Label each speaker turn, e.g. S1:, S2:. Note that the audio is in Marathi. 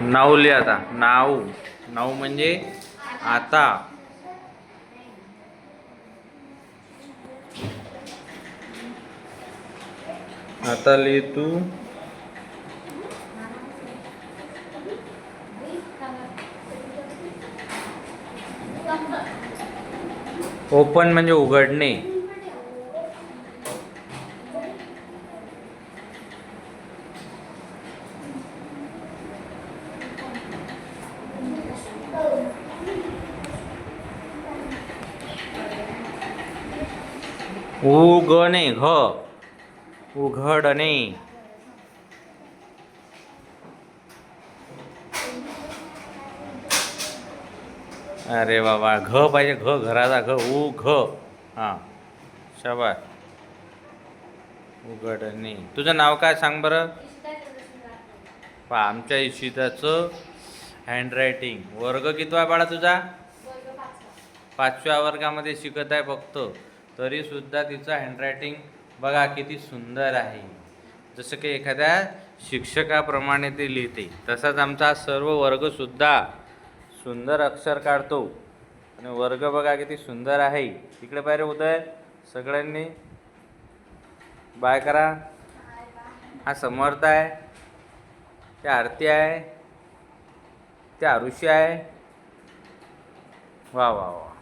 S1: नाऊ लिहा आता. नाऊ. नाऊ म्हणजे आता. आता लिह तू. ओपन म्हणजे उघडणे. उगणे घ. उघडणे. अरे बाबा घ पाहिजे. घ घराचा घ. घ. हां शाबास. उघडणे. तुझं नाव काय सांग बरं. आमच्या इशिताचं हँडरायटिंग. वर्ग कितवा आहे बाळा तुझा. 5व्या वर्गामध्ये शिकत आहे फक्त, तरीसुद्धा तिचं हँडरायटिंग बघा किती सुंदर आहे. जसं की एखाद्या शिक्षकाप्रमाणे ते लिहिते. तसाच आमचा सर्व वर्गसुद्धा सुंदर अक्षर काढतो. आणि वर्ग बघा किती सुंदर आहे. तिकडे पाहिजे उदय. सगळ्यांनी बाय करा. हा समर्थ आहे, त्या आरती आहे, त्या आरुषी आहे. वा वा वा.